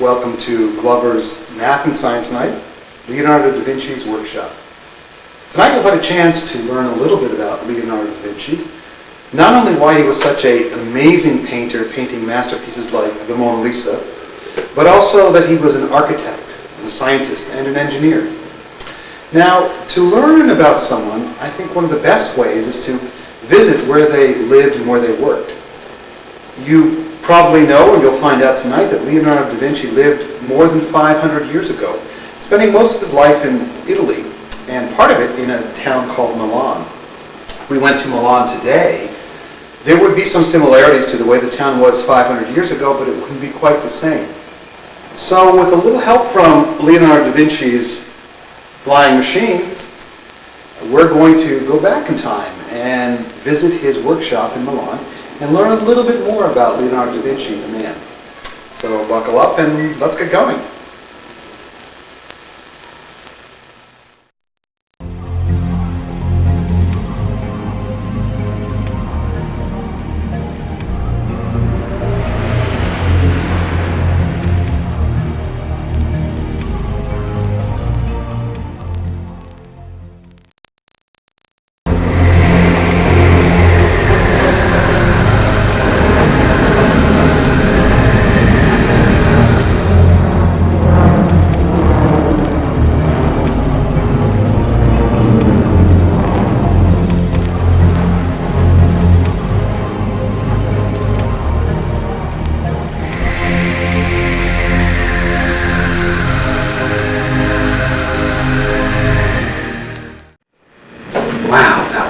welcome to Glover's Math and Science Night, Leonardo da Vinci's workshop. Tonight you'll have a chance to learn a little bit about Leonardo da Vinci, not only why he was such an amazing painter, painting masterpieces like the Mona Lisa, but also that he was an architect, a scientist, and an engineer. Now, to learn about someone, I think one of the best ways is to visit where they lived and where they worked. You probably know, and you'll find out tonight, that Leonardo da Vinci lived more than 500 years ago, spending most of his life in Italy, and part of it in a town called Milan. If we went to Milan today, there would be some similarities to the way the town was 500 years ago, but it wouldn't be quite the same. So with a little help from Leonardo da Vinci's flying machine, we're going to go back in time and visit his workshop in Milan and learn a little bit more about Leonardo da Vinci, the man. So buckle up and let's get going.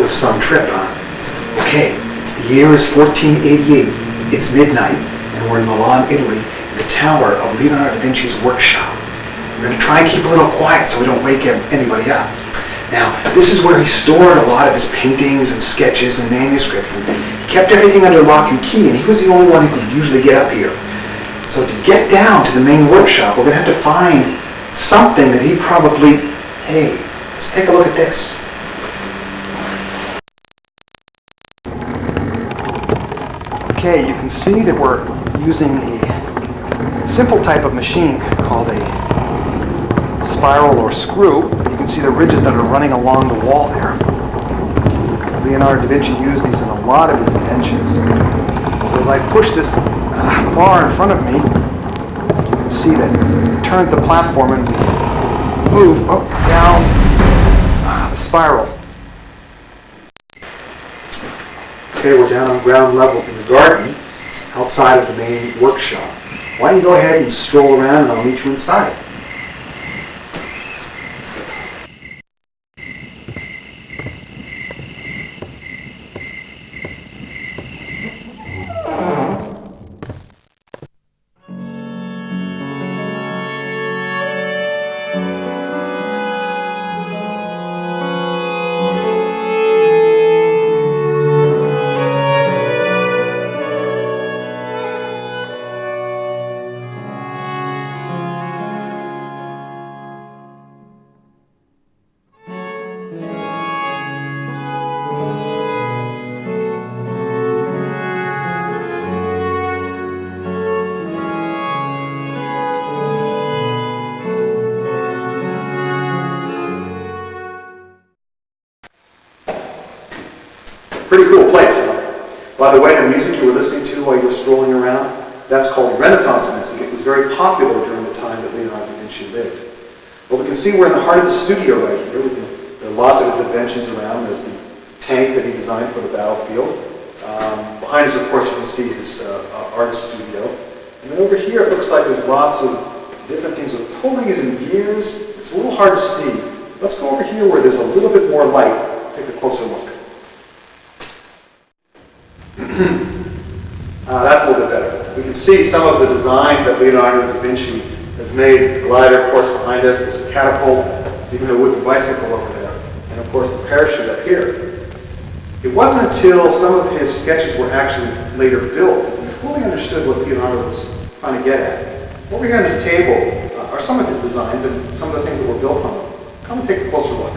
Some trip, huh? Okay, the year is 1488. It's midnight, and we're in Milan, Italy, in the tower of Leonardo da Vinci's workshop. We're going to try and keep a little quiet so we don't wake anybody up. Now, this is where he stored a lot of his paintings and sketches and manuscripts, and he kept everything under lock and key, and he was the only one who could usually get up here. So to get down to the main workshop, we're going to have to find something that he probably... Hey, let's take a look at this. Okay, you can see that we're using a simple type of machine called a spiral or screw. You can see the ridges that are running along the wall there. Leonardo da Vinci used these in a lot of his inventions. So as I push this bar in front of me, you can see that it turns the platform and we move down the spiral. Okay, we're down on ground level in the garden, outside of the main workshop. Why don't you go ahead and stroll around and I'll meet you inside. Pretty cool place, huh? By the way, the music you were listening to while you were strolling around, that's called Renaissance music. It was very popular during the time that Leonardo da Vinci lived. Well, we can see we're in the heart of the studio right here. There are lots of his inventions around. There's the tank that he designed for the battlefield. Behind us, of course, you can see his artist studio. And then over here, it looks like there's lots of different things with pulleys and gears. It's a little hard to see. Let's go over here where there's a little bit more light. Take a closer look. That's a little bit better. We can see some of the designs that Leonardo da Vinci has made. The glider, of course, behind us. There's a catapult. There's even a wooden bicycle over there. And, of course, the parachute up here. It wasn't until some of his sketches were actually later built that we fully understood what Leonardo was trying to get at. Over here on this table are some of his designs and some of the things that were built on them. Come and take a closer look.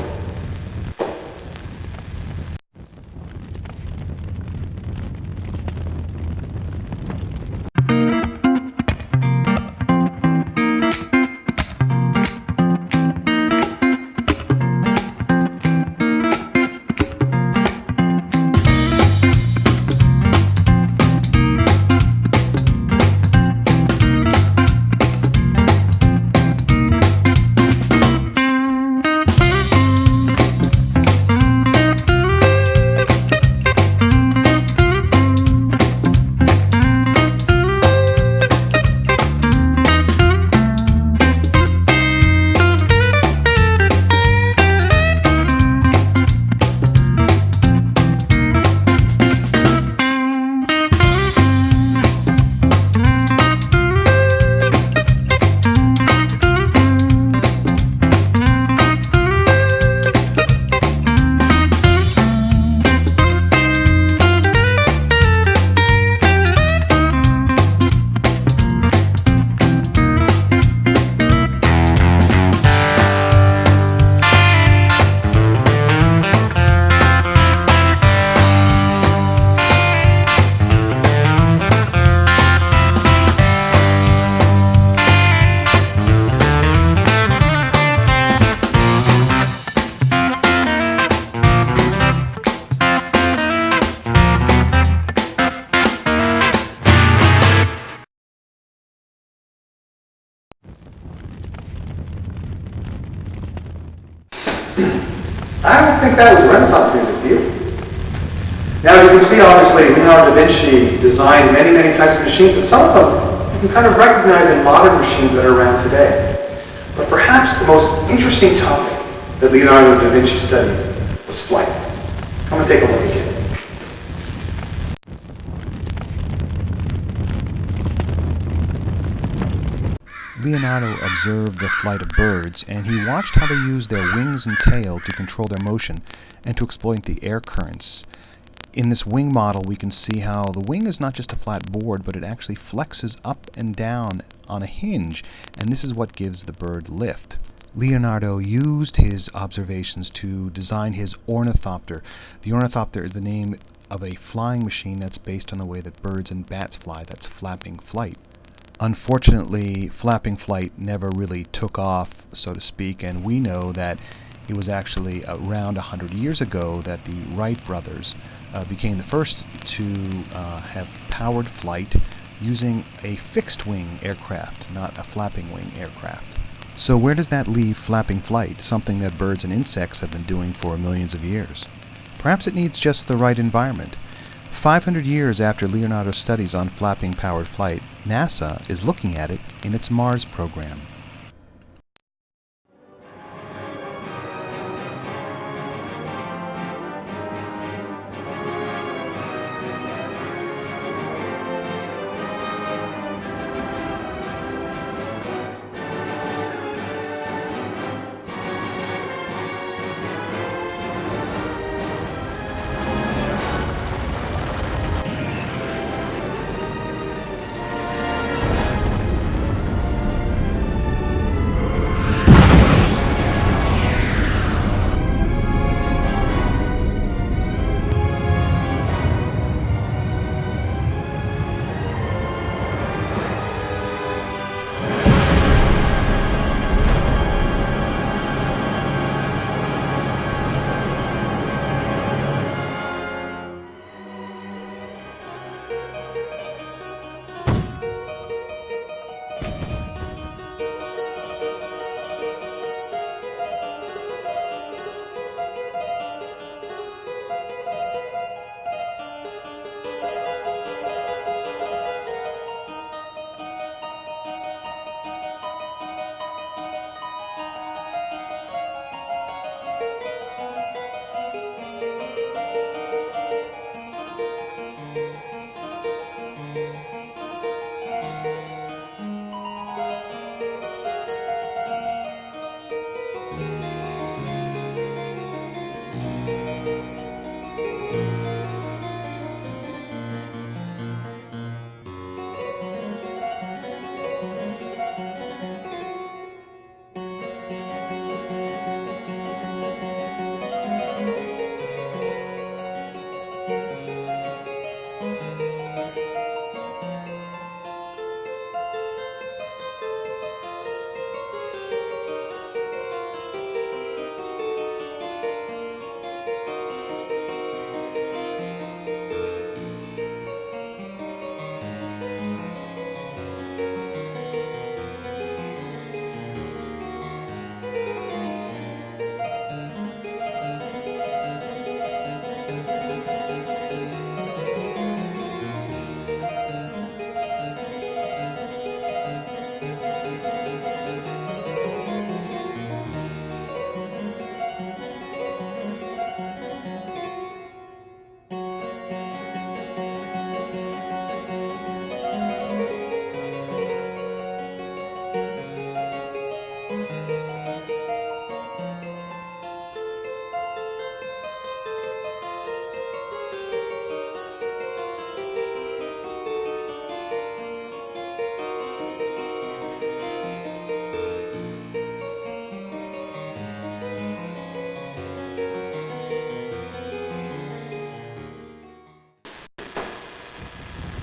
I don't think that was Renaissance music, do you? Now, as you can see, obviously, Leonardo da Vinci designed many, many types of machines, and some of them you can kind of recognize in modern machines that are around today. But perhaps the most interesting topic that Leonardo da Vinci studied was flight. Come and take a look at it. Leonardo observed the flight of birds, and he watched how they used their wings and tail to control their motion and to exploit the air currents. In this wing model, we can see how the wing is not just a flat board, but it actually flexes up and down on a hinge, and this is what gives the bird lift. Leonardo used his observations to design his ornithopter. The ornithopter is the name of a flying machine that's based on the way that birds and bats fly. That's flapping flight. Unfortunately, flapping flight never really took off, so to speak, and we know that it was actually around 100 years ago that the Wright brothers became the first to have powered flight using a fixed-wing aircraft, not a flapping-wing aircraft. So where does that leave flapping flight, something that birds and insects have been doing for millions of years? Perhaps it needs just the right environment. 500 years after Leonardo's studies on flapping-powered flight, NASA is looking at it in its Mars program.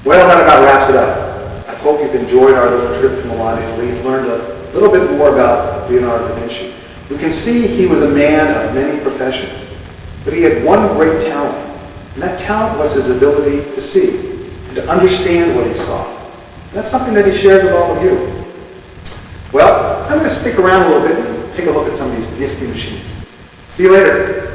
Well, that about wraps it up. I hope you've enjoyed our little trip to Milan, Italy. You've learned a little bit more about Leonardo da Vinci. We can see he was a man of many professions, but he had one great talent, and that talent was his ability to see and to understand what he saw. That's something that he shares with all of you. Well, I'm going to stick around a little bit and take a look at some of these nifty machines. See you later.